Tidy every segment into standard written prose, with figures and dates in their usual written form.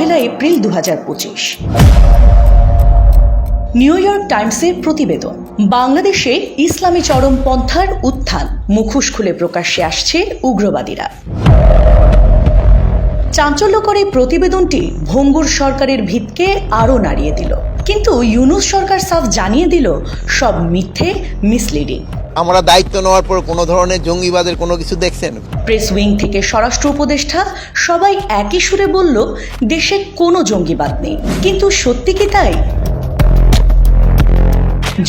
1 April 2025। New York টাইমসের প্রতিবেদন, বাংলাদেশে ইসলামী চরমপন্থার উত্থান, মুখোশ খুলে প্রকাশ্যে আসছে উগ্রবাদীরা। চাঞ্চল্যকর এই প্রতিবেদনটি ভঙ্গুর সরকারের ভিতকে আরও নাড়িয়ে দিল, কিন্তু ইউনূস সরকার সাফ জানিয়ে দিল সব মিথ্যে, মিসলিডিং। আমরা দায়িত্ব নেওয়ার পর কোনো ধরনের জঙ্গিবাদের কোনো কিছু দেখছেন? প্রেস উইং থেকে স্বরাষ্ট্র উপদেষ্টা সবাই একই সুরে বলল দেশে কোনো জঙ্গিবাদ নেই, কিন্তু সত্যি কি তাই?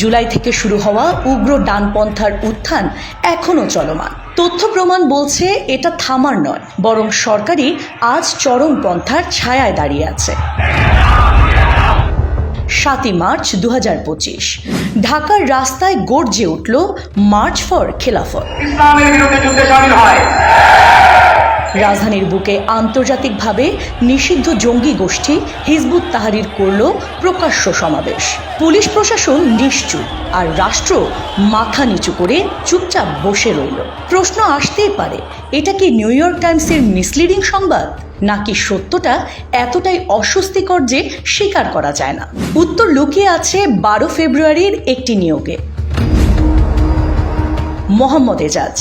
জুলাই থেকে শুরু হওয়া উগ্র ডানপন্থার উত্থান এখনো চলমান। তথ্য প্রমাণ বলছে এটা থামার নয়, বরং সরকারই আজ চরমপন্থার ছায়ায় দাঁড়িয়ে আছে। 7 মার্চ 2025 ঢাকার রাস্তায় গর্জে উঠল মার্চ ফর খেলাফত। রাজধানীর বুকে আন্তর্জাতিকভাবে নিষিদ্ধ জঙ্গি গোষ্ঠী হিজবুত তাহরির করল প্রকাশ্য সমাবেশ। পুলিশ প্রশাসন নিশ্চুপ, আর রাষ্ট্র মাথা নিচু করে চুপচাপ বসে রইল। প্রশ্ন আসতেই পারে, এটা কি নিউ ইয়র্ক টাইমসের মিসলিডিং সংবাদ, নাকি সত্যটা এতটাই অস্বস্তিকর যে স্বীকার করা যায় না? উত্তর লুকিয়ে আছে 12 ফেব্রুয়ারির একটি নিয়োগে। মোহাম্মদ এজাজ,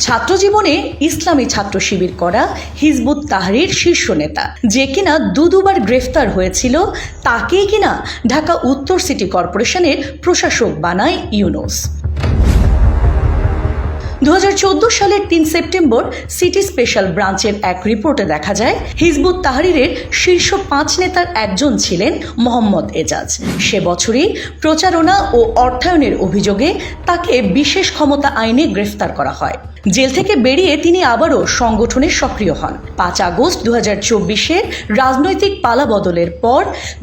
ছাত্র জীবনে ইসলামী ছাত্র শিবির করা হিজবুত তাহরির শীর্ষ নেতা, যে কিনা দুবার গ্রেফতার হয়েছিল, তাকেই কিনা ঢাকা উত্তর সিটি কর্পোরেশনের প্রশাসক বানায় ইউনূস। 2014 সালের 3 সেপ্টেম্বর সিটি স্পেশাল ব্রাঞ্চের এক রিপোর্টে দেখা যায় হিজবুত তাহরিরের শীর্ষ 5 নেতার একজন ছিলেন মোহাম্মদ এজাজ। সে বছরই প্রচারণা ও অর্থায়নের অভিযোগে তাকে বিশেষ ক্ষমতা আইনে গ্রেফতার করা হয়। জেল থেকে বেরিয়ে তিনি আবারও সংগঠনে সক্রিয় হন। 5 আগস্ট 2024-এর রাজনৈতিক পালাবদলের পর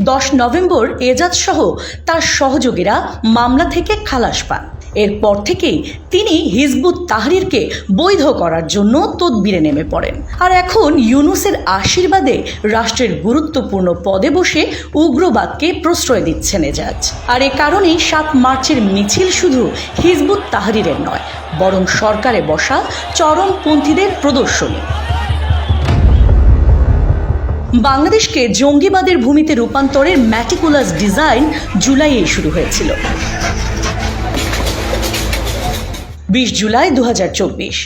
10 নভেম্বর এজাজ সহ তার সহযোগীরা মামলা থেকে খালাস পান। এরপর থেকেই তিনি হিজবুত তাহরিরকে বৈধ করার জন্য তদবিরে নেমে পড়েন। আর এখন ইউনূসের আশীর্বাদে রাষ্ট্রের গুরুত্বপূর্ণ পদে বসে উগ্রবাদকে প্রশ্রয় দিচ্ছেন এজাজ। আর এ কারণেই 7 মার্চের মিছিল শুধু হিজবুত তাহরিরের নয়, বরং সরকারে বসা চরমপন্থীদের প্রদর্শনী। বাংলাদেশকে জঙ্গিবাদের ভূমিতে রূপান্তরের ম্যাটিকুলাস ডিজাইন জুলাইয়ে শুরু হয়েছিল। 20 জুলাই 2024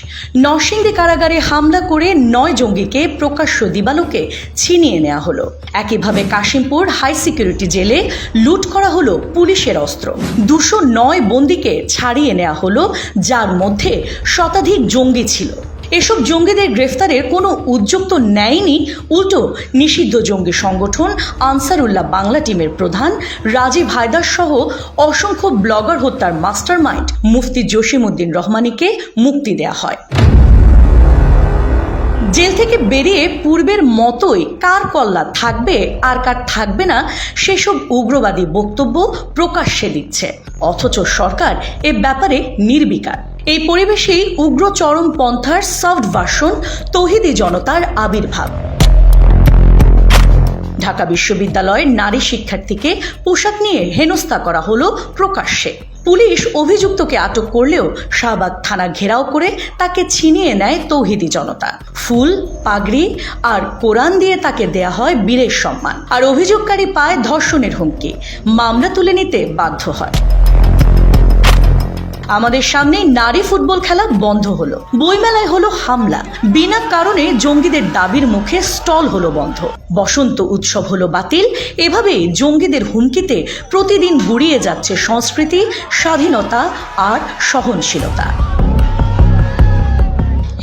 নরসিংদী কারাগারে হামলা করে 9 জঙ্গিকে প্রকাশ্য দিবালোকে ছিনিয়ে নেওয়া হলো। একইভাবে কাশিমপুর হাই সিকিউরিটি জেলে লুট করা হলো পুলিশের অস্ত্র। 209 বন্দীকে ছাড়িয়ে নেওয়া হলো, যার মধ্যে শতাধিক জঙ্গি ছিল। এসব জঙ্গিদের গ্রেফতারের কোনো উদ্যোগ তো নেয়নি, উল্টো নিষিদ্ধ জঙ্গি সংগঠন আনসারুল্লাহ বাংলা টিমের প্রধান রাজীব হায়দার সহ অসংখ্য ব্লগার হত্যার মাস্টারমাইন্ড মুফতি জসিমউদ্দিন রহমানীকে মুক্তি দেয়া হয়। জেল থেকে বেরিয়ে পূর্বের মতোই কার কল্লা থাকবে আর কার থাকবে না সেসব উগ্রবাদী বক্তব্য প্রকাশ্যে দিচ্ছে, অথচ সরকার এ ব্যাপারে নির্বিকার। এই পরিবেশেই উগ্র চরমপন্থার সফট ভার্সন তৌহিদি জনতার আবির্ভাব। ঢাকা বিশ্ববিদ্যালয়ের নারী শিক্ষার্থীকে পোশাক নিয়ে হেনস্থা করা হলো প্রকাশ্যে। পুলিশ অভিযুক্তকে আটক করলেও শাহবাগ থানা ঘেরাও করে তাকে ছিনিয়ে নেয় তৌহিদি জনতা। ফুল, পাগড়ি আর কোরআন দিয়ে তাকে দেয়া হয় বীরের সম্মান। আর অভিযোগকারী পায় ধর্ষণের হুমকি, মামলা তুলে নিতে বাধ্য হয়। আমাদের সামনে নারী ফুটবল খেলা বন্ধ হলো, বইমেলায় হলো হামলা, বিনা কারণে জঙ্গিদের দাবির মুখে স্টল হলো বন্ধ, বসন্ত উৎসব হলো বাতিল। এভাবেই জঙ্গিদের হুমকিতে প্রতিদিন গুড়িয়ে যাচ্ছে সংস্কৃতি, স্বাধীনতা আর সহনশীলতা।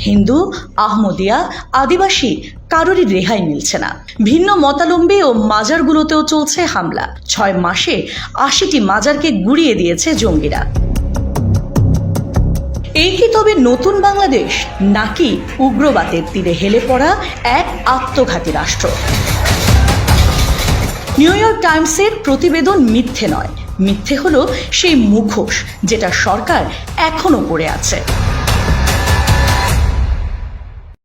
হিন্দু, আহমদিয়া, আদিবাসী কারোরই রেহাই মিলছে না। ভিন্ন মতাবলম্বী ও মাজারগুলোতেও চলছে হামলা। 6 মাসে 80টি মাজারকে গুড়িয়ে দিয়েছে জঙ্গিরা। এই কি তবে নতুন বাংলাদেশ, নাকি উগ্রবাদের তীরে হেলে পড়া এক আত্মঘাতী রাষ্ট্র? নিউ ইয়র্ক টাইমসের প্রতিবেদন মিথ্যে নয়, মিথ্যে হলো সেই মুখোশ যেটা সরকার এখনো পরে আছে।